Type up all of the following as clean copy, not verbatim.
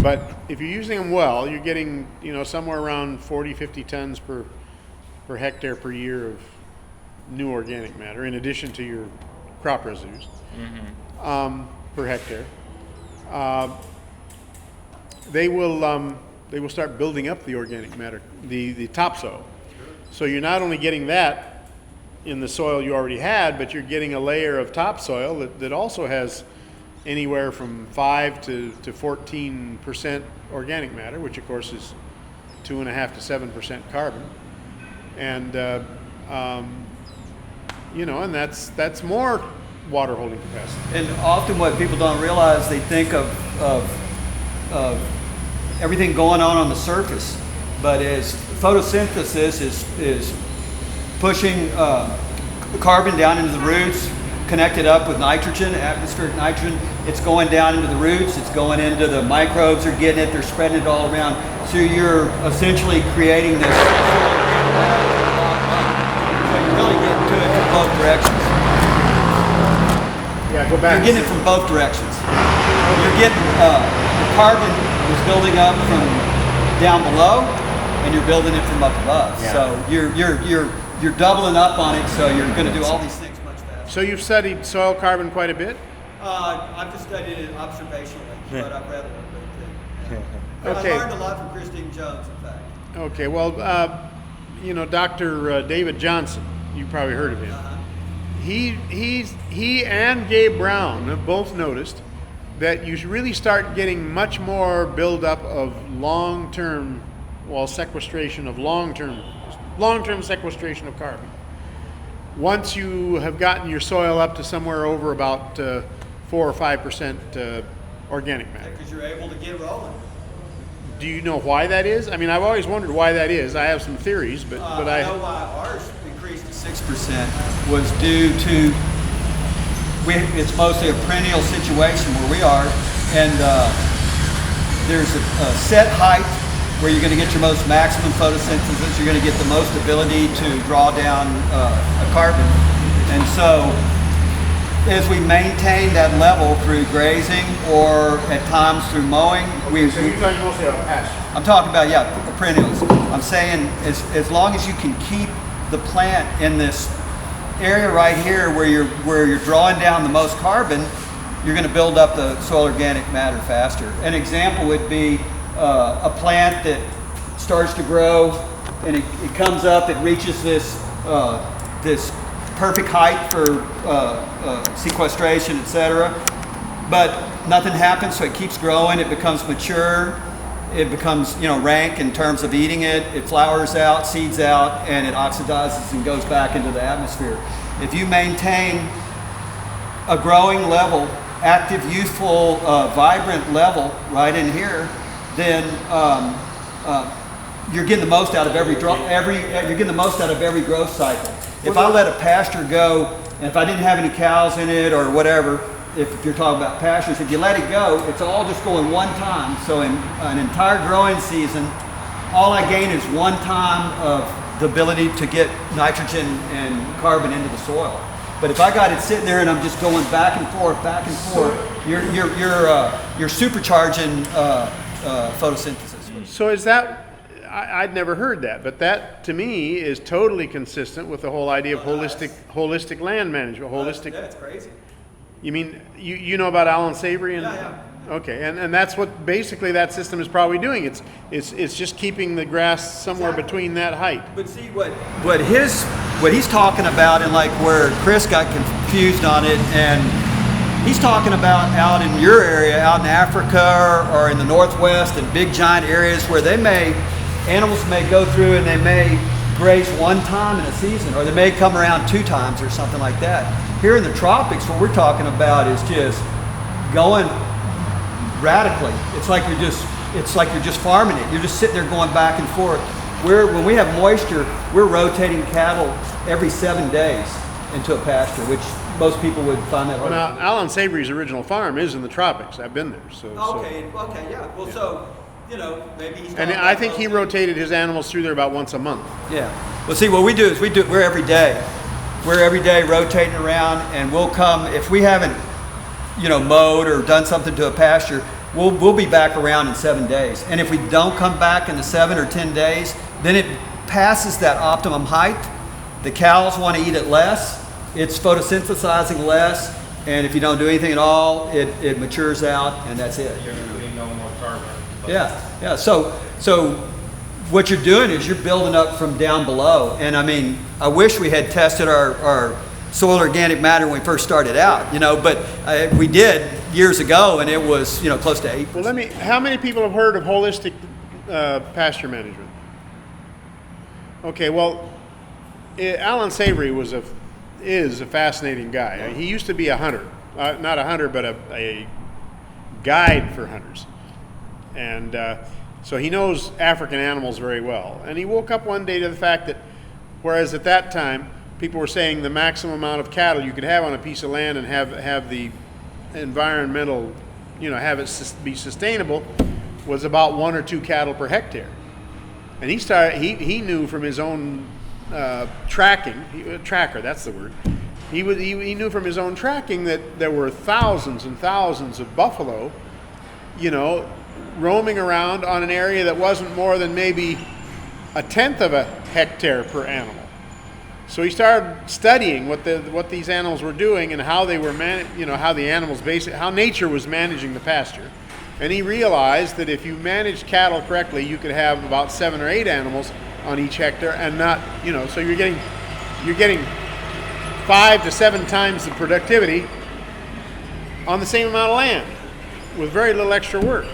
But if you're using them well, you're getting, somewhere around 40, 50 tons per hectare per year of new organic matter, in addition to your crop residues per hectare. They will start building up the organic matter, the topsoil. So you're not only getting that in the soil you already had, but you're getting a layer of topsoil that also has anywhere from 5 to 14% organic matter, which of course is 2.5 to 7% carbon, and and that's more water holding capacity. And often what people don't realize, they think of everything going on the surface, but as photosynthesis is pushing carbon down into the roots, connected up with nitrogen, atmospheric nitrogen, it's going down into the roots, it's going into the microbes, are getting it, they're spreading it all around. So you're essentially creating this. So you're really getting to it from both directions. Yeah, go back. You're getting it from both directions. You're getting the carbon is building up from down below, and you're building it from up above. Yeah. So you're doubling up on it. So you're going to do all these things much faster. So you've studied soil carbon quite a bit? I've just studied it observationally, but I've read a little bit too. Okay. I learned a lot from Christine Jones, in fact. Okay. Well, Dr. David Johnson, you probably heard of him. He and Gabe Brown have both noticed that you really start getting much more buildup of long-term sequestration of long-term sequestration of carbon. Once you have gotten your soil up to somewhere over about 4 or 5% organic matter. Because you're able to get rolling. Do you know why that is? I mean, I've always wondered why that is. I have some theories, but I know why ours increased to 6% was due to it's mostly a perennial situation where we are, and there's a set height where you're going to get your most maximum photosynthesis. You're going to get the most ability to draw down a carbon, and so as we maintain that level through grazing or at times through mowing, So you're talking mostly about pasture? I'm talking about perennials. I'm saying as long as you can keep the plant in this area right here where you're drawing down the most carbon, you're going to build up the soil organic matter faster. An example would be a plant that starts to grow and it comes up, it reaches this perfect height for sequestration, etc. But nothing happens, so it keeps growing, it becomes mature, it becomes rank in terms of eating it, it flowers out, seeds out, and it oxidizes and goes back into the atmosphere. If you maintain a growing level, active, youthful, vibrant level right in here, then you're getting the most out of every growth cycle. If I let a pasture go, and if I didn't have any cows in it or whatever, if you're talking about pastures, if you let it go, it's all just going one time. So in an entire growing season, all I gain is one time of the ability to get nitrogen and carbon into the soil. But if I got it sitting there and I'm just going back and forth, you're supercharging photosynthesis. So is that? I'd never heard that, but that to me is totally consistent with the whole idea of holistic land management. That's crazy. You mean you know about Alan Savory? Yeah. Okay, and that's what basically that system is probably doing. It's just keeping the grass somewhere between that height. But see what he's talking about, and like where Chris got confused on it, and he's talking about out in your area, out in Africa or in the Northwest, in big giant areas where animals may go through and they may graze one time in a season, or they may come around 2 times or something like that. Here in the tropics, what we're talking about is just going radically. It's like you're just farming it. You're just sitting there going back and forth. When we have moisture, we're rotating cattle every 7 days into a pasture, which most people would find that hard. Well, now, Alan Savory's original farm is in the tropics. I've been there. Okay, yeah. Well, yeah. So, maybe he's... And I think he rotated his animals through there about once a month. Yeah. Well, see, what we do is we're every day. We're every day rotating around, and we'll come, if we haven't, mowed or done something to a pasture, we'll be back around in 7 days. And if we don't come back in the 7 or 10 days, then it passes that optimum height. The cows want to eat it less. It's photosynthesizing less. And if you don't do anything at all, it matures out, and that's it. You're going to be no more carbon. Yeah. So what you're doing is you're building up from down below. And I mean, I wish we had tested our soil organic matter when we first started out, but we did years ago, and it was, close to 8%. Well, how many people have heard of holistic pasture management? Okay, well, Alan Savory is a fascinating guy. He used to be a hunter, not a hunter, but a guide for hunters. And so he knows African animals very well. And he woke up one day to the fact that, whereas at that time, people were saying the maximum amount of cattle you could have on a piece of land and have the environmental, have it be sustainable, was about 1 or 2 cattle per hectare. And he knew from his own tracker, that's the word. He knew from his own tracking that there were thousands and thousands of buffalo, roaming around on an area that wasn't more than maybe 1/10 of a hectare per animal. So he started studying what these animals were doing and how they were how nature was managing the pasture. And he realized that if you managed cattle correctly, you could have about 7 or 8 animals on each hectare, and not, so you're getting 5 to 7 times the productivity on the same amount of land with very little extra work.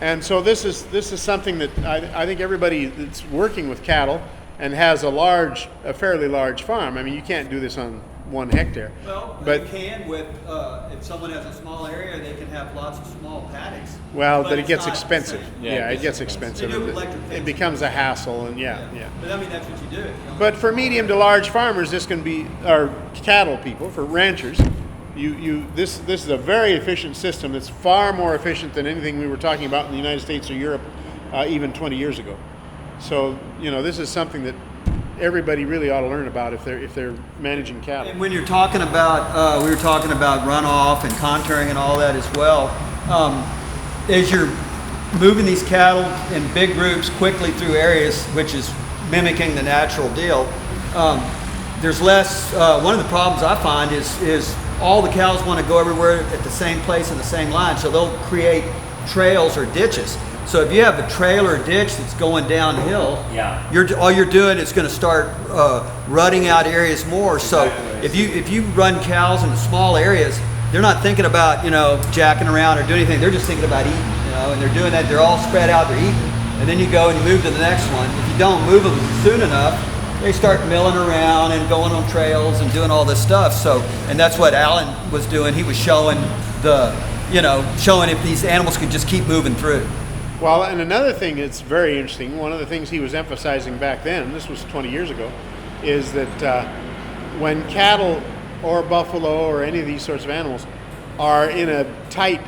And so this is something that I think everybody that's working with cattle and has a fairly large farm. I mean, you can't do this on 1 hectare. Well, but you can with, if someone has a small area, they can have lots of small paddocks. Well, but it it's gets not expensive. the same. Yeah, it gets expensive. They do electric It fence. becomes a hassle, and yeah. But I mean, that's what you do. But for medium to large farmers, this can be, or cattle people, for ranchers, this is a very efficient system. It's far more efficient than anything we were talking about in the United States or Europe even 20 years ago. So, this is something that everybody really ought to learn about if they're managing cattle. And when you're talking about, we were talking about runoff and contouring and all that as well, as you're moving these cattle in big groups quickly through areas, which is mimicking the natural deal, there's less, one of the problems I find is all the cows want to go everywhere at the same place in the same line, so they'll create trails or ditches. So if you have a trail or ditch that's going downhill, all you're doing is going to start rutting out areas more. So if you run cows into small areas, they're not thinking about jacking around or doing anything. They're just thinking about eating, and they're doing that. They're all spread out. They're eating, and then you go and you move to the next one. If you don't move them soon enough, they start milling around and going on trails and doing all this stuff. So, and that's what Alan was doing. He was showing showing if these animals could just keep moving through. Well, and another thing that's very interesting, one of the things he was emphasizing back then, this was 20 years ago, is that when cattle or buffalo or any of these sorts of animals are in a tight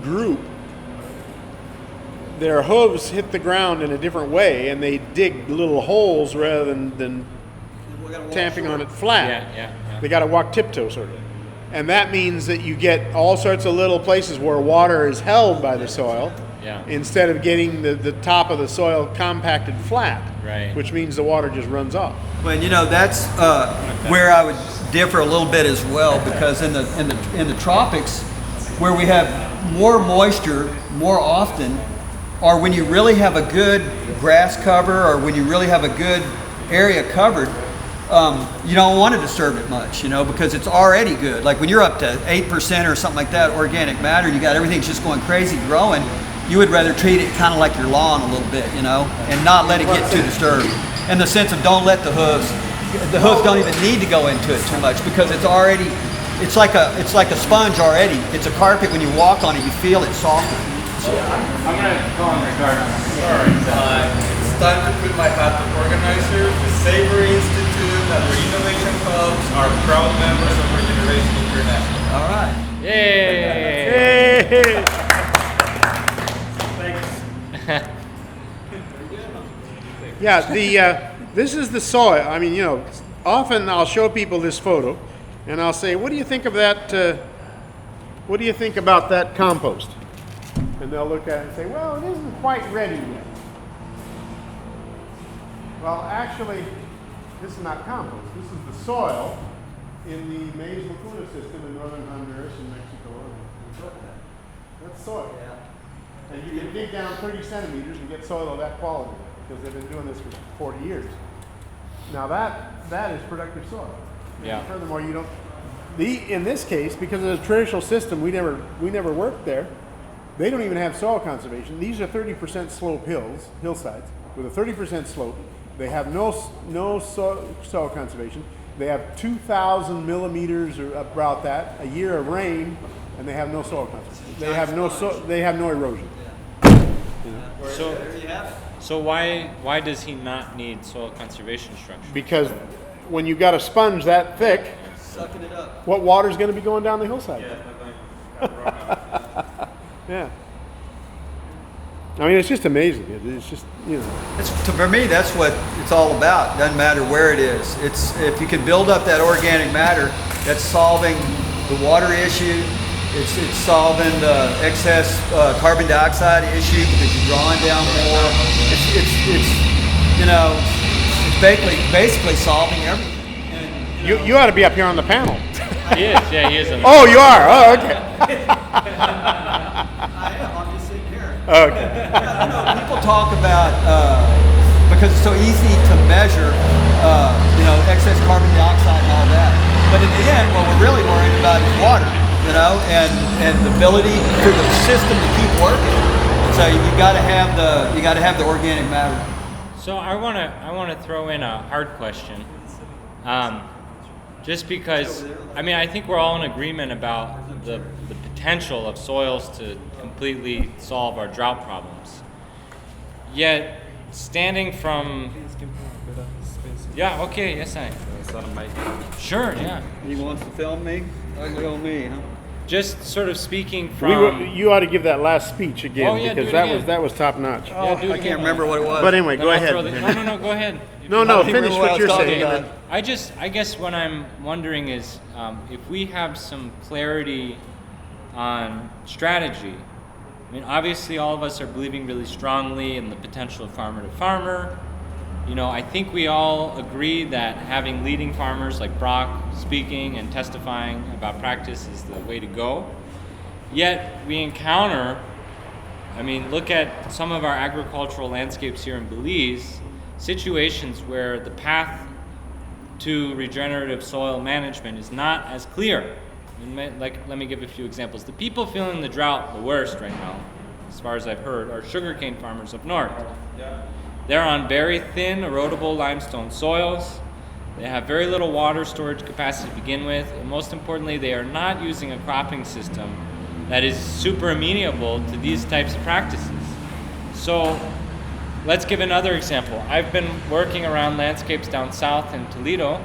group, their hooves hit the ground in a different way, and they dig little holes rather than tamping on it flat. They got to walk tiptoe, sort of. And that means that you get all sorts of little places where water is held by the soil, instead of getting the top of the soil compacted flat, which means the water just runs off. Well, that's where I would differ a little bit as well, because in the tropics, where we have more moisture more often, or when you really have a good grass cover, or when you really have a good area covered, you don't want to disturb it much, because it's already good. Like when you're up to 8% or something like that, organic matter, and you got everything just going crazy growing, you would rather treat it kind of like your lawn a little bit, and not let it get too disturbed. In the sense of don't let the hooves don't even need to go into it too much, because it's already, it's like a sponge already. It's a carpet. When you walk on it, you feel it soften. I'm going to call him Ricardo. Sorry. It's time to put my hat of organizer. The Savory Institute and Regeneration Clubs are proud members of Regeneration International. All right. Yay! Hey! Yeah, this is the soil. I mean, often I'll show people this photo, and I'll say, "What do you think of that? What do you think about that compost?" And they'll look at it and say, well, it isn't quite ready yet. Well, actually, this is not compost. This is the soil in the maize lacuna system in northern Honduras and Mexico. That's soil. And you can dig down 30 centimeters and get soil of that quality because they've been doing this for 40 years. Now that is productive soil. Yeah. And furthermore, you don't. In this case, because of the traditional system, we never worked there. They don't even have soil conservation. These are 30% slope hillsides with a 30% slope. They have no soil conservation. They have 2,000 millimeters or about that a year of rain, and they have no soil conservation. They have no erosion. So, There you have it. so why does he not need soil conservation structure? Because when you got a sponge that thick, Sucking it up. what water's going to be going down the hillside? Yeah. I mean, it's just amazing. It's just, For me, that's what it's all about. Doesn't matter where it is. It's if you can build up that organic matter, that's solving the water issue. It's solving the excess carbon dioxide issue because you're drawing down more. It's basically solving everything. And, you ought to be up here on the panel. He is, yeah, he is. Oh, you are? Oh, okay. I am. I'm just sitting here. Okay. People talk about because it's so easy to measure, excess carbon dioxide and all that. But in the end, what we're really worried about is water, and the ability for the system to keep working. So you got to have the organic matter. So I want to throw in a hard question, just because I think we're all in agreement about the potential of soils to completely solve our drought problems. Yet, standing from Sure, yeah. He wants to film me? Film me, huh? Just sort of speaking from. You ought to give that last speech again Oh, yeah, because do it again. that was top notch. Yeah, do it I again. can't remember what it was. But anyway, Then go I'll ahead. throw No, go ahead. No, I think finish what I what was you're talking saying. about. I guess what I'm wondering is if we have some clarity on strategy. I mean, obviously, all of us are believing really strongly in the potential of farmer to farmer. I think we all agree that having leading farmers like Brock speaking and testifying about practice is the way to go. Yet we encounter, look at some of our agricultural landscapes here in Belize, situations where the path to regenerative soil management is not as clear. Let me give a few examples. The people feeling the drought the worst right now, as far as I've heard, are sugarcane farmers up north. They're on very thin, erodible limestone soils. They have very little water storage capacity to begin with, and most importantly, they are not using a cropping system that is super amenable to these types of practices. So let's give another example. I've been working around landscapes down south in Toledo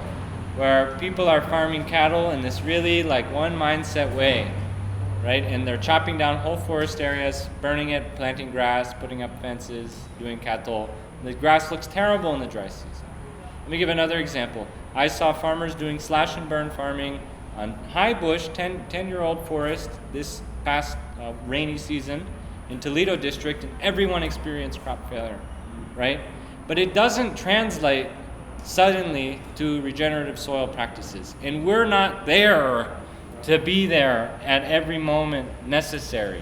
where people are farming cattle in this really one mindset way, right? And they're chopping down whole forest areas, burning it, planting grass, putting up fences, doing cattle. The grass looks terrible in the dry season. Let me give another example. I saw farmers doing slash and burn farming on high bush, 10-year-old forest this past rainy season in Toledo district, and everyone experienced crop failure, right? But it doesn't translate suddenly to regenerative soil practices. And we're not there to be there at every moment necessary,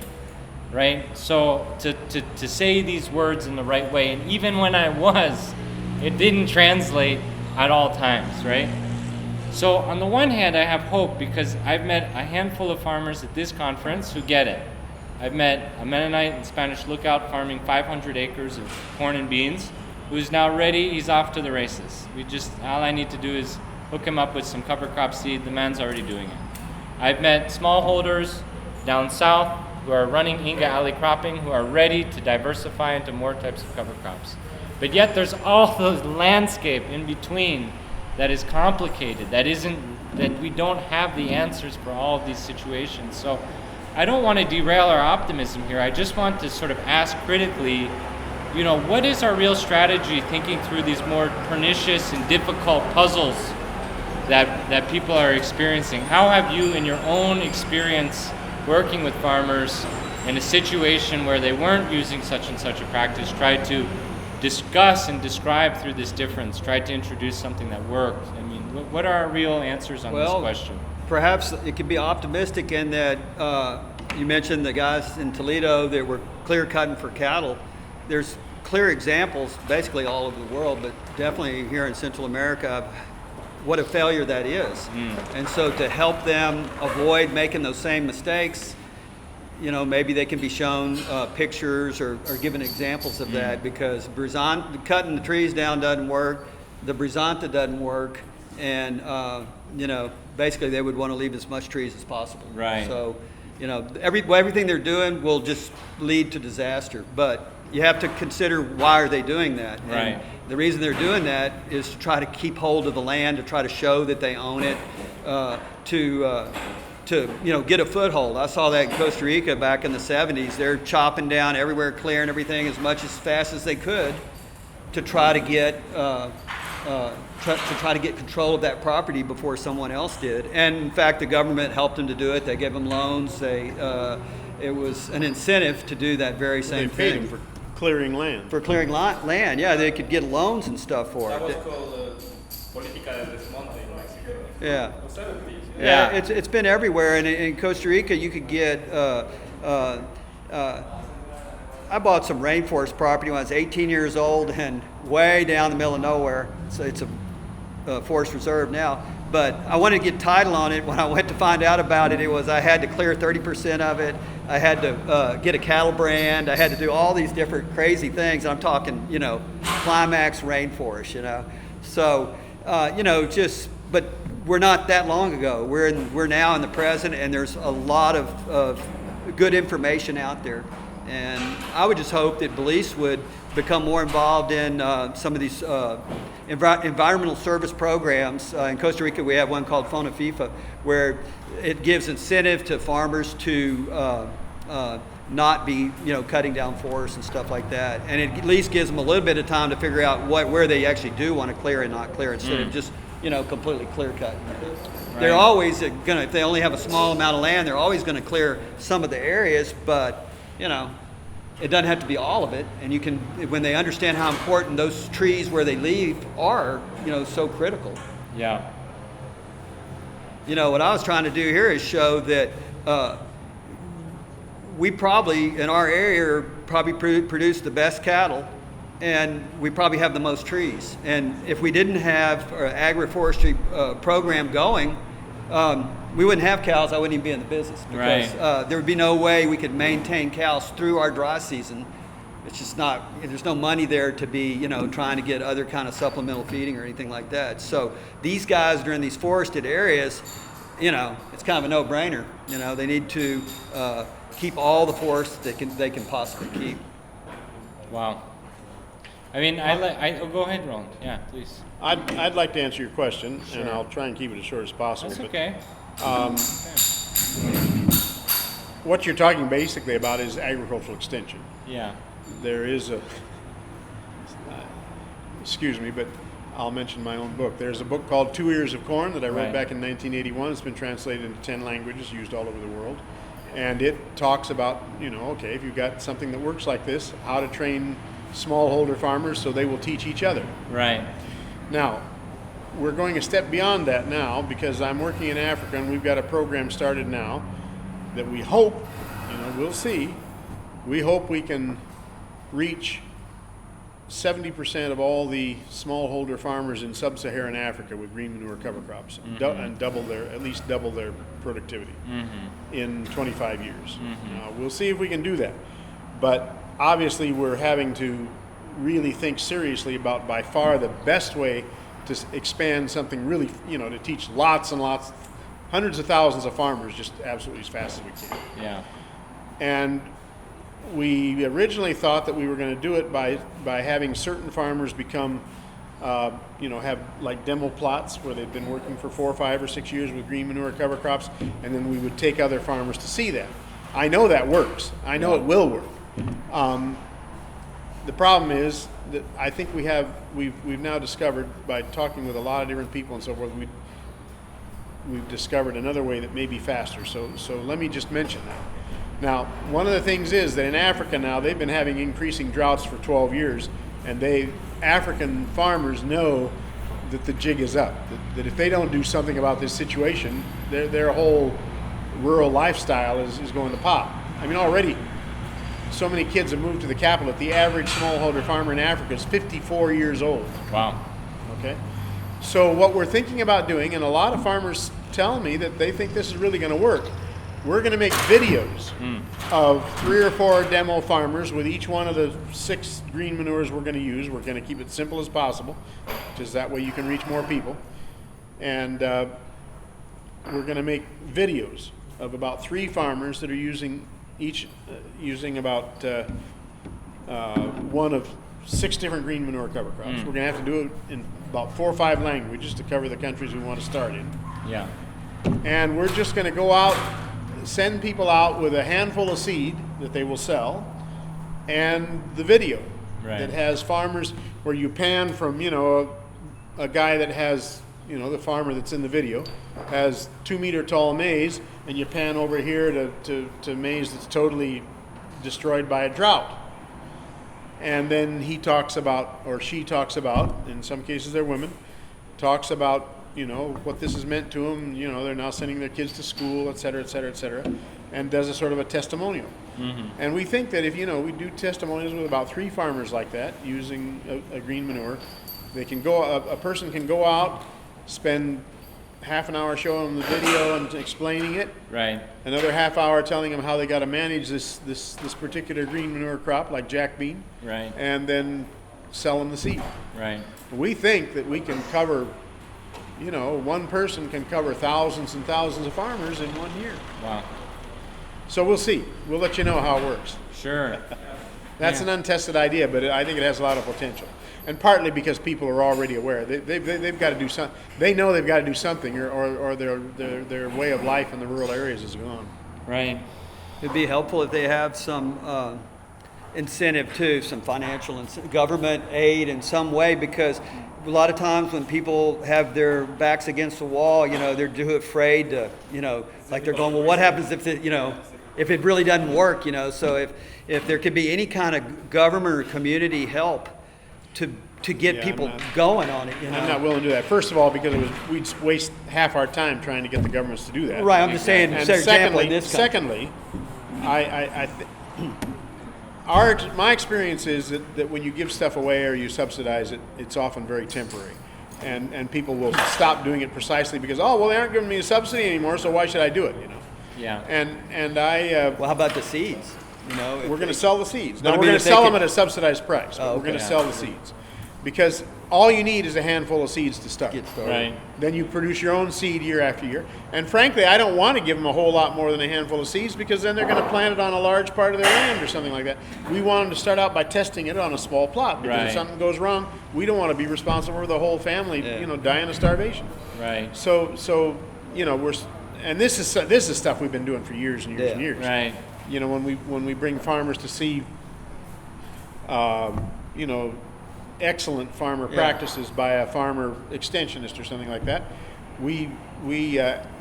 right? So to say these words in the right way, and even when I was, it didn't translate at all times, right? So on the one hand, I have hope because I've met a handful of farmers at this conference who get it. I've met a Mennonite and Spanish lookout farming 500 acres of corn and beans, who's now ready. He's off to the races. All I need to do is hook him up with some cover crop seed. The man's already doing it. I've met smallholders down south who are running Inga alley cropping, who are ready to diversify into more types of cover crops. But yet there's all the landscape in between that is complicated, that we don't have the answers for all of these situations. So I don't want to derail our optimism here. I just want to sort of ask critically, what is our real strategy thinking through these more pernicious and difficult puzzles that people are experiencing? How have you, in your own experience working with farmers, in a situation where they weren't using such and such a practice, tried to discuss and describe through this difference, tried to introduce something that worked? I mean, what are our real answers on this question? Perhaps it could be optimistic in that you mentioned the guys in Toledo that were clear cutting for cattle. There's clear examples basically all over the world, but definitely here in Central America, of what a failure that is. And so to help them avoid making those same mistakes, you know, maybe they can be shown pictures or given examples of that, because cutting the trees down doesn't work, the Brisanta doesn't work, and you know, basically they would want to leave as much trees as possible. Right. So, you know, everything they're doing will just lead to disaster. But you have to consider, why are they doing that? Right. And the reason they're doing that is to try to keep hold of the land, to try to show that they own it, to you know, get a foothold. I saw that in Costa Rica back in the 70s. They're chopping down everywhere, clearing everything as much as fast as they could to try to get try to get control of that property before someone else did. And in fact, the government helped them to do it. They gave them loans. It was an incentive to do that very same They paid thing. them for clearing land. For clearing land, yeah, they could get loans and stuff for That was it. called Política del Desmonte in Mexico. Yeah. The 70s. Yeah, it's been everywhere. And in Costa Rica, you could get. I bought some rainforest property when I was 18 years old, and way down the middle of nowhere. So it's a forest reserve now. But I wanted to get title on it. When I went to find out about it, I had to clear 30% of it. I had to get a cattle brand. I had to do all these different crazy things. I'm talking, you know, climax rainforest, you know. So, you know, but we're not that long ago. We're now in the present, and there's a lot of good information out there. And I would just hope that police would become more involved in some of these environmental service programs. In Costa Rica, we have one called FONAFIFA, where it gives incentive to farmers to not be, you know, cutting down forests and stuff like that. And it at least gives them a little bit of time to figure out where they actually do want to clear and not clear, instead of just, you know, completely clear cutting. They're always gonna, if they only have a small amount of land, they're always gonna clear some of the areas, but you know, it doesn't have to be all of it. And you can, when they understand how important those trees where they leave are, you know, so critical. Yeah. You know, what I was trying to do here is show that we probably, in our area, probably produce the best cattle, and we probably have the most trees. And if we didn't have an agroforestry program going, we wouldn't have cows. I wouldn't even be in the business, because there would be no way we could maintain cows through our dry season. It's just not, there's no money there to be, you know, trying to get other kind of supplemental feeding or anything like that. So these guys during these forested areas, you know, it's kind of a no-brainer. You know, they need to keep all the forests they can possibly keep. Wow. I mean, go ahead, Roland. Yeah, please. I'd like to answer your question, and I'll try and keep it as short as possible. That's okay. What you're talking basically about is agricultural extension. Yeah. There is excuse me, but I'll mention my own book. There's a book called 2 Ears of Corn that I wrote back in 1981. It's been translated into 10 languages, used all over the world. And it talks about, you know, okay, if you've got something that works like this, how to train smallholder farmers so they will teach each other. Right. Now, we're going a step beyond that now, because I'm working in Africa, and we've got a program started now that we hope, you know, we'll see, we hope we can reach 70% of all the smallholder farmers in sub-Saharan Africa with green manure cover crops, and at least double their productivity in 25 years. We'll see if we can do that. But obviously we're having to really think seriously about, by far, the best way to expand something really, you know, to teach lots and lots, hundreds of thousands of farmers just absolutely as fast as we can. Yeah. And we originally thought that we were going to do it by having certain farmers become, you know, have like demo plots where they've been working for 4, 5, or 6 years with green manure cover crops, and then we would take other farmers to see that. I know that works. I know it will work. The problem is that I think we've now discovered, by talking with a lot of different people and so forth, we've discovered another way that may be faster. So let me just mention that. Now, one of the things is that in Africa now, they've been having increasing droughts for 12 years, and African farmers know that the jig is up, that if they don't do something about this situation, their whole rural lifestyle is going to pop. I mean, already so many kids have moved to the capital that the average smallholder farmer in Africa is 54 years old. Wow. Okay? So what we're thinking about doing, and a lot of farmers tell me that they think this is really going to work, we're going to make videos of 3 or 4 demo farmers with each one of the 6 green manures we're going to use. We're going to keep it simple as possible, because that way you can reach more people. And we're going to make videos of about 3 farmers that are using about one of 6 different green manure cover crops. We're going to have to do it in about 4 or 5 languages to cover the countries we want to start in. Yeah. And we're just going to go out, send people out with a handful of seed that they will sell, and the video that has farmers where you pan from, a guy that has, the farmer that's in the video has 2-meter tall maize, and you pan over here to maize that's totally destroyed by a drought. And then he talks about, or she talks about, in some cases they're women, talks about what this has meant to them. They're now sending their kids to school, et cetera, et cetera, et cetera, and does a sort of a testimonial. And we think that if, we do testimonials with about 3 farmers like that using a green manure, they can a person can go out, spend half an hour showing them the video and explaining it. Right. Another half hour telling them how they got to manage this particular green manure crop, like jack bean. Right. And then sell them the seed. Right. We think that we can cover, one person can cover thousands and thousands of farmers in 1 year. Wow. So we'll see. We'll let you know how it works. Sure. That's an untested idea, but I think it has a lot of potential. And partly because people are already aware. They've got to do something. They know they've got to do something, or their way of life in the rural areas is gone. Right. It'd be helpful if they have some incentive too, some financial government aid in some way, because a lot of times when people have their backs against the wall, they're too afraid to, like they're going, well, what happens if if it really doesn't work, So if there could be any kind of government or community help to get people going on it, I'm not willing to do that. First of all, because we'd waste half our time trying to get the governments to do that. Right. I'm just saying. And For example, in this secondly, my experience is that when you give stuff away or you subsidize it, it's often very temporary, and people will stop doing it precisely because they aren't giving me a subsidy anymore, so why should I do it? Yeah. And I. Well, how about the seeds? We're going to sell the seeds. But Now, I we're mean, going if to they sell could- them at a subsidized price. But Oh, we're going to okay. sell the seeds. Because all you need is a handful of seeds to start. Get started. Right. Then you produce your own seed year after year. And frankly, I don't want to give them a whole lot more than a handful of seeds, because then they're going to plant it on a large part of their land or something like that. We want them to start out by testing it on a small plot, because if Right. something goes wrong, we don't want to be responsible for the whole family, dying of starvation. Right. So and this is stuff we've been doing for years and years and years. Right. When we bring farmers to see, excellent farmer practices by a farmer extensionist or something like that, we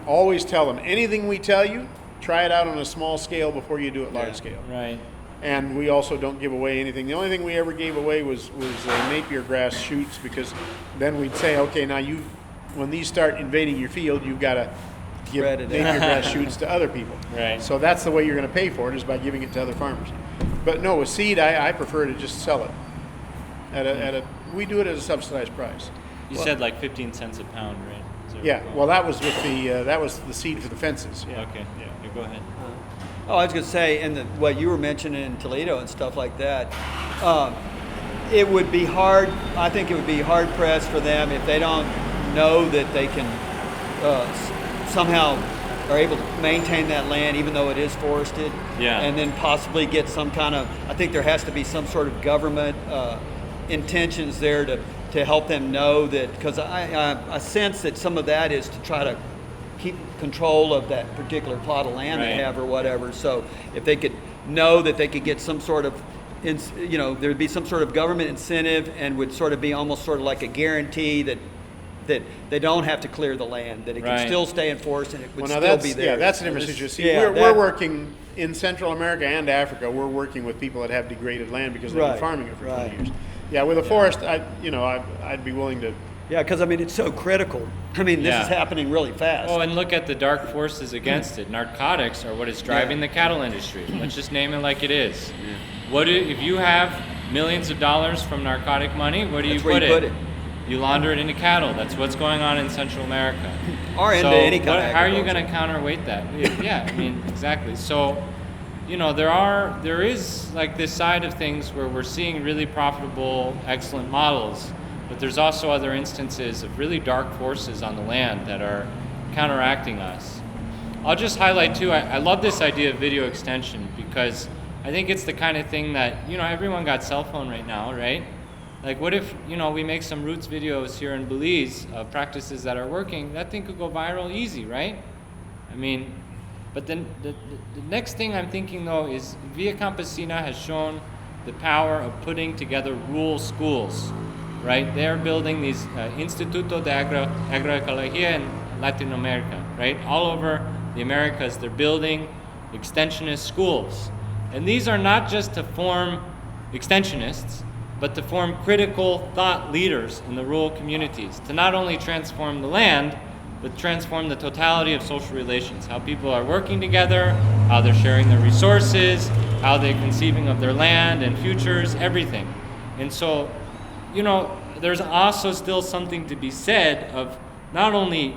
always tell them, anything we tell you, try it out on a small scale before you do it large scale. Right. And we also don't give away anything. The only thing we ever gave away was Napier grass shoots, because then we'd say, okay, now when these start invading your field, you've got to give Spread it Napier grass shoots to other people. Right. So that's the way you're going to pay for it, is by giving it to other farmers. But no, with seed, I prefer to just sell it. We do it at a subsidized price. You said like 15 cents a pound, right? Yeah. Well, that was with the seed for the fences. Yeah. Okay. Yeah. Go ahead. Oh, I was going to say, what you were mentioning in Toledo and stuff like that, it would be hard. I think it would be hard pressed for them if they don't know that they can somehow are able to maintain that land, even though it is forested. Yeah. And then possibly get some kind of. I think there has to be some sort of government intentions there to help them know that, because I sense that some of that is to try to keep control of that particular plot of land they have or whatever. So if they could know that they could get some sort of, there'd be some sort of government incentive, and would sort of be almost sort of like a guarantee that that they don't have to clear the land, that it can Right. still stay enforced and it would Well, now still that's, be there. yeah, that's a So different this- situation. See, yeah, we're that- working in Central America and Africa. We're working with people that have degraded land because they've been Right, farming it for 20 right. years. Yeah, with a forest, I'd be willing to. Yeah, because I mean, it's so critical. I mean, this Yeah. is happening really fast. Oh, and look at the dark forces against it. Narcotics are what is driving the cattle industry. Let's just name it like it is. If you have millions of dollars from narcotic money, where do you That's where put you it? put it. You launder it into cattle. That's what's going on in Central America. Or into So any kind of how are you going to agriculture. counterweight that? Yeah, I mean, exactly. So, there is like this side of things where we're seeing really profitable, excellent models, but there's also other instances of really dark forces on the land that are counteracting us. I'll just highlight too, I love this idea of video extension because I think it's the kind of thing that, everyone got cell phone right now, right? Like what if, we make some roots videos here in Belize of practices that are working, that thing could go viral easy, right? I mean, but then the next thing I'm thinking though is Via Campesina has shown the power of putting together rural schools, right? They're building these Instituto de Agroecología in Latin America, right? All over the Americas, they're building extensionist schools. And these are not just to form extensionists, but to form critical thought leaders in the rural communities, to not only transform the land, but transform the totality of social relations, how people are working together, how they're sharing their resources, how they're conceiving of their land and futures, everything. And so, there's also still something to be said of not only,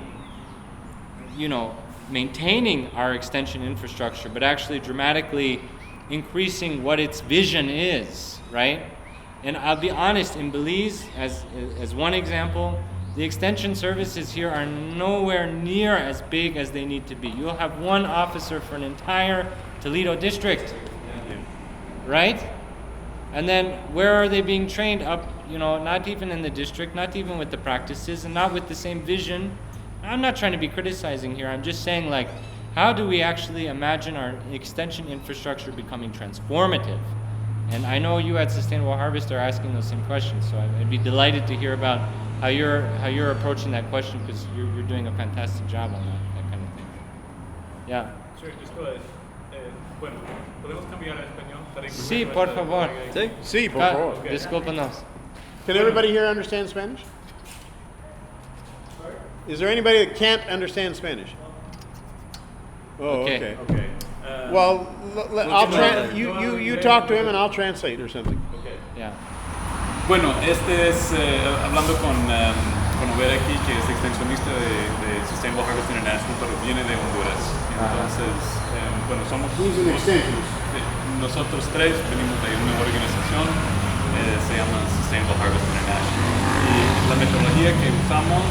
maintaining our extension infrastructure, but actually dramatically increasing what its vision is, right? And I'll be honest, in Belize, as one example, the extension services here are nowhere near as big as they need to be. You'll have one officer for an entire Toledo district, right? And then where are they being trained up, not even in the district, not even with the practices, and not with the same vision. I'm not trying to be criticizing here, I'm just saying how do we actually imagine our extension infrastructure becoming transformative? And I know you at Sustainable Harvest are asking those same questions, so I'd be delighted to hear about how you're approaching that question, because you're doing a fantastic job on that kind of thing. Yeah. Sure, esto es, bueno, podemos cambiar a español para incluir Sí, nuestra por favor. See? Sí, por favor. Discúlpenos. Can everybody here understand Spanish? Is there anybody that can't understand Spanish? Oh, Okay. okay. Well, you talk to him and I'll translate or something. Yeah. Bueno, este es hablando con Obed aquí, que es extensionista de Sustainable Harvest International, pero viene de Honduras. Entonces, bueno, somos nosotros tres venimos de una organización, se llama Sustainable Harvest International. Y la metodología que usamos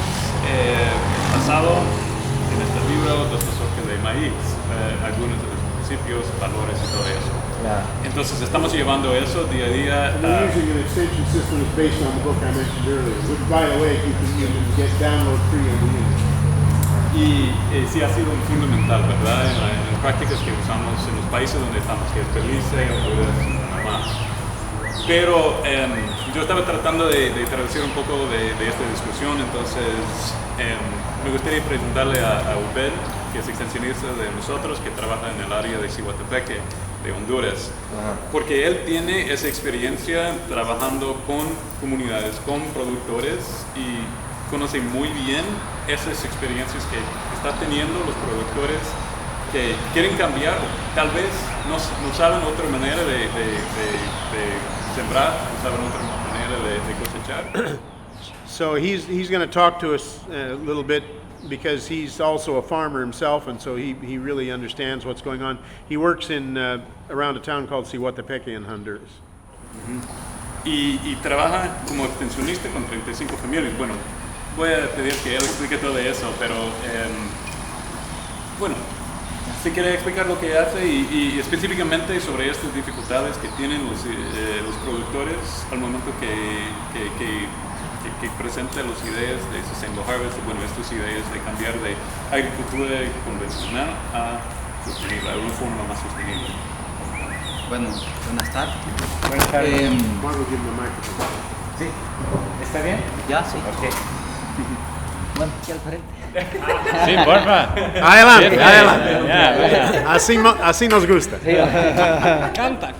es basado en este libro, Los Toques de Maíz, algunos de los principios, valores y todo eso. Entonces estamos llevando eso día a día. We're using an extension system that's based on the book I mentioned earlier, which, by the way, you can get download free on the internet. Y sí ha sido fundamental, ¿verdad? En las prácticas que usamos en los países donde estamos, que es Belice, Honduras y Panamá. Pero yo estaba tratando de traducir un poco de esta discusión, entonces me gustaría preguntarle a Obed, que es extensionista de nosotros, que trabaja en el área de Cihuatepeque, de Honduras, porque él tiene esa experiencia trabajando con comunidades, con productores, y conoce muy bien esas experiencias que están teniendo los productores que quieren cambiar, tal vez no saben otra manera de sembrar, no saben otra manera de cosechar. So he's going to talk to us a little bit because he's also a farmer himself, and so he really understands what's going on. He works in around a town called Cihuatepeque in Honduras. Y trabaja como extensionista con 35 familias. Bueno, voy a pedir que él explique todo eso, pero bueno, si quiere explicar lo que hace y específicamente sobre estas dificultades que tienen los productores al momento que presenta las ideas de Sustainable Harvest, bueno, estas ideas de cambiar de agricultura convencional a sostenible, a una forma más sostenible. Bueno, buenas tardes. Buenas tardes. Margo, give him the microphone. Sí. ¿Está bien? Ya, sí. Ok. Bueno, aquí al frente. Sí, porfa. Adelante, Sí, adelante. ya. Así nos gusta. Canta.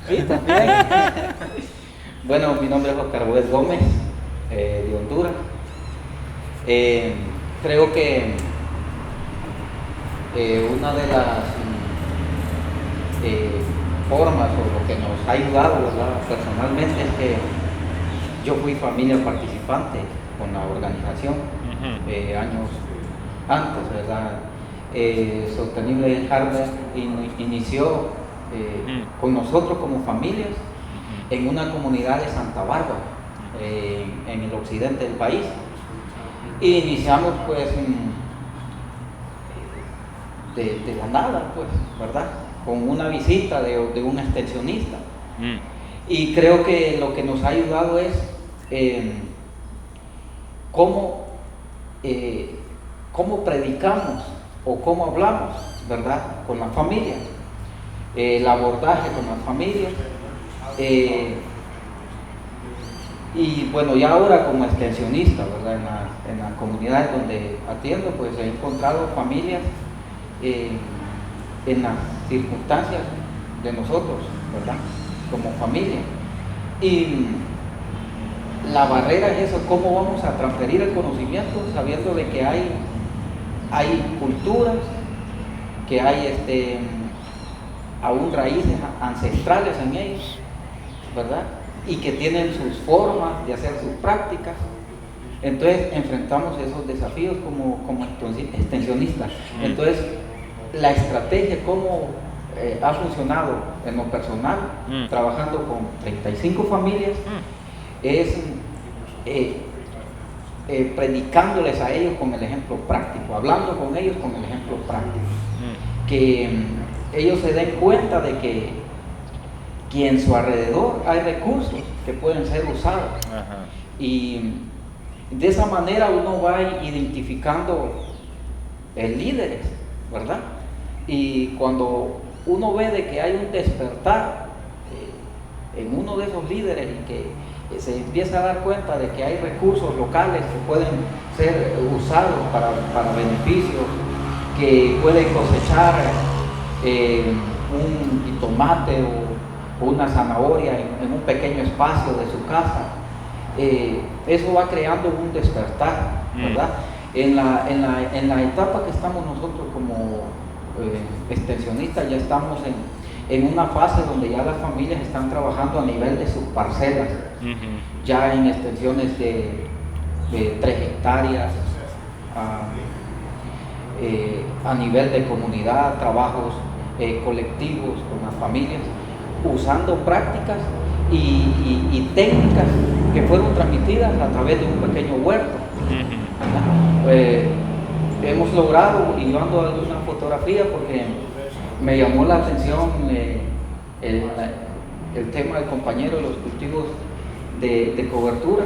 Sí, también. Bueno, mi nombre es Oscar Boés Gómez, de Honduras. Creo que una de las formas o lo que nos ha ayudado, ¿verdad? Personalmente, es que yo fui familia participante con la organización años antes, ¿verdad? Sostenible Harvest inició con nosotros como familias en una comunidad de Santa Bárbara, en el occidente del país. Y iniciamos pues de la nada, pues, ¿verdad? Con una visita de un extensionista. Y creo que lo que nos ha ayudado es cómo predicamos o cómo hablamos, ¿verdad? Con la familia, el abordaje con la familia. Y bueno, ya ahora como extensionista, ¿verdad? En la comunidad donde atiendo, pues he encontrado familias en las circunstancias de nosotros, ¿verdad? Como familia. Y la barrera es eso, cómo vamos a transferir el conocimiento sabiendo de que hay culturas, que hay aún raíces ancestrales en ellos, ¿verdad? Y que tienen sus formas de hacer sus prácticas. Entonces enfrentamos esos desafíos como extensionistas. Entonces la estrategia, cómo ha funcionado en lo personal, trabajando con 35 familias, es predicándoles a ellos con el ejemplo práctico, hablando con ellos con el ejemplo práctico, que ellos se den cuenta de que en su alrededor hay recursos que pueden ser usados. Y de esa manera uno va identificando líderes, ¿verdad? Y cuando uno ve de que hay un despertar en uno de esos líderes y que se empieza a dar cuenta de que hay recursos locales que pueden ser usados para beneficios, que pueden cosechar un tomate o una zanahoria en un pequeño espacio de su casa, eso va creando un despertar, ¿verdad? En la etapa que estamos nosotros como extensionistas, ya estamos en una fase donde ya las familias están trabajando a nivel de sus parcelas, ya en extensiones de 3 hectáreas, a nivel de comunidad, trabajos colectivos con las familias, usando prácticas y técnicas que fueron transmitidas a través de un pequeño huerto. Hemos logrado, y yo ando alguna fotografía porque me llamó la atención el tema del compañero de los cultivos de cobertura,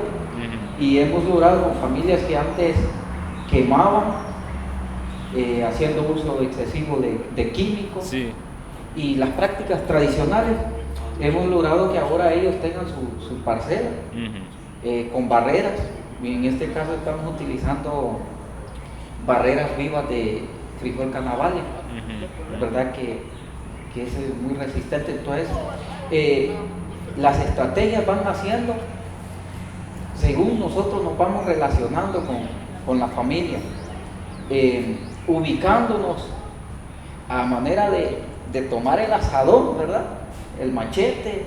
y hemos logrado con familias que antes quemaban haciendo uso excesivo de químicos, y las prácticas tradicionales, hemos logrado que ahora ellos tengan su parcela con barreras, y en este caso estamos utilizando barreras vivas de frijol carnavale, ¿verdad? Que es muy resistente. Entonces las estrategias van naciendo según nosotros nos vamos relacionando con la familia, ubicándonos a manera de tomar el asadón, ¿verdad? El machete,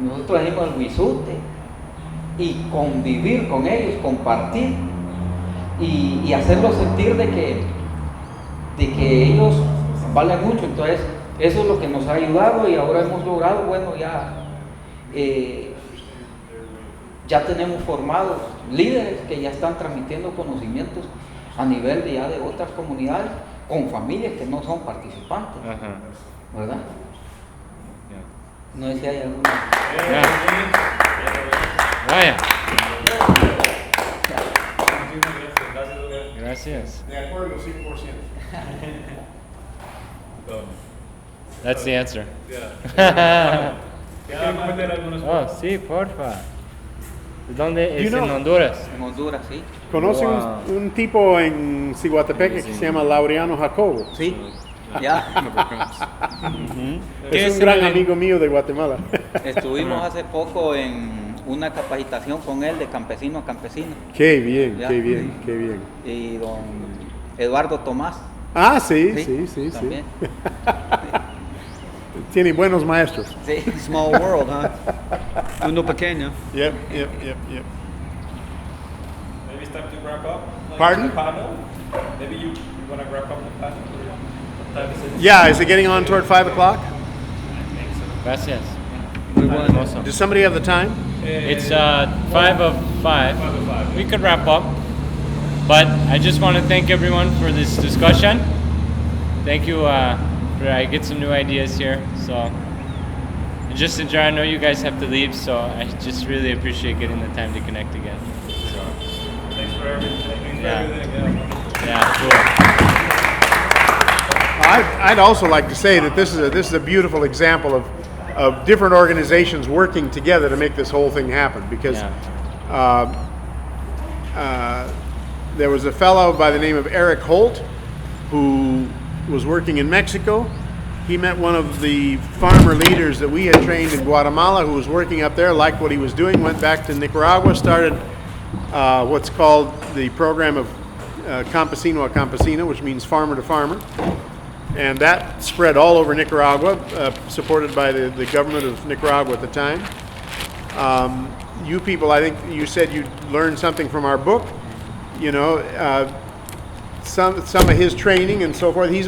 nosotros decimos el huizute, y convivir con ellos, compartir y hacerlos sentir de que ellos valen mucho. Entonces eso es lo que nos ha ayudado, y ahora hemos logrado, bueno, ya tenemos formados líderes que ya están transmitiendo conocimientos a nivel de otras comunidades, con familias que no son participantes, ¿verdad? No sé si hay alguna. Vaya. Gracias. De acuerdo, 100%. That's the answer. ¿Quieren comentar algunas Oh, cosas? sí, porfa. ¿Dónde es? You know- En Honduras. En Honduras, sí. Conoce Wow. un tipo en Ciguatepeque que se llama Laureano Jacobo. Sí, ya. ¿Qué Es es un gran el- amigo mío de Guatemala. Estuvimos hace poco en una capacitación con él de campesino a campesino. Qué bien, Ya. qué bien, qué bien. Y don Eduardo Tomás. Ah, sí, sí, sí, sí. También. Tiene buenos maestros. Sí. Small world, huh? Mundo pequeño. Yep, yep, yep, yep. Maybe it's time to wrap up. Like, Pardon? the panel. Maybe you want to wrap up the panel. What time is it? Yeah, is it getting on toward 5 o'clock? Gracias. Muy bueno. Hermoso. Does somebody have the time? It's 5 of 5. We could wrap up. But I just want to thank everyone for this discussion. Thank you. I get some new ideas here. So, and just enjoy. I know you guys have to leave, so I just really appreciate getting the time to connect again. Thanks for everything. Yeah. Yeah. Yeah, cool. I'd also like to say that this is a beautiful example of different organizations working together to make this whole thing happen. Because there was a fellow by the name of Eric Holt who was working in Mexico. He met one of the farmer leaders that we had trained in Guatemala who was working up there, liked what he was doing, went back to Nicaragua, started what's called the program of Campesino a Campesino, which means farmer to farmer. And that spread all over Nicaragua, supported by the government of Nicaragua at the time. You people, I think you said you learned something from our book. You know, some of his training and so forth. He's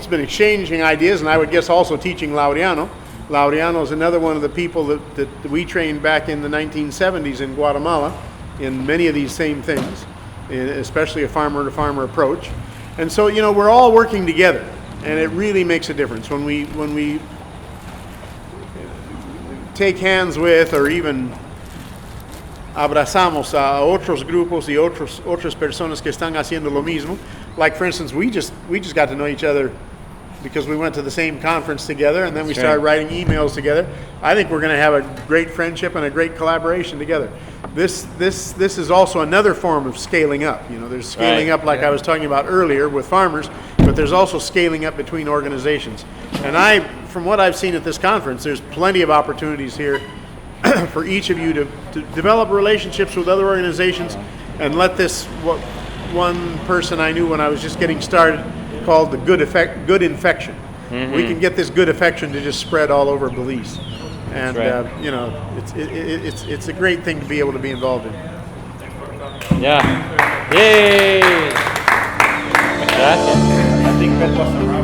been exchanging ideas, and I would guess also teaching Laureano. Laureano is another one of the people that we trained back in the 1970s in Guatemala in many of these same things, especially a farmer-to-farmer approach. And so, you know, we're all working together, and it really makes a difference when we take hands with or even abrazamos a otros grupos y otras personas que están haciendo lo mismo. Like, for instance, we just got to know each other because we went to the same conference together, and then we started writing emails together. I think we're going to have a great friendship and a great collaboration together. This is also another form of scaling up. You know, there's scaling up like I was talking about earlier with farmers, but there's also scaling up between organizations. And from what I've seen at this conference, there's plenty of opportunities here for each of you to develop relationships with other organizations and let this, what one person I knew when I was just getting started called the good infection. Mm-hmm. We can get this good affection to just spread all over Belize. And, you know, it's a great thing to be able to be involved in. Yeah. Yay! Gracias. I think that was around.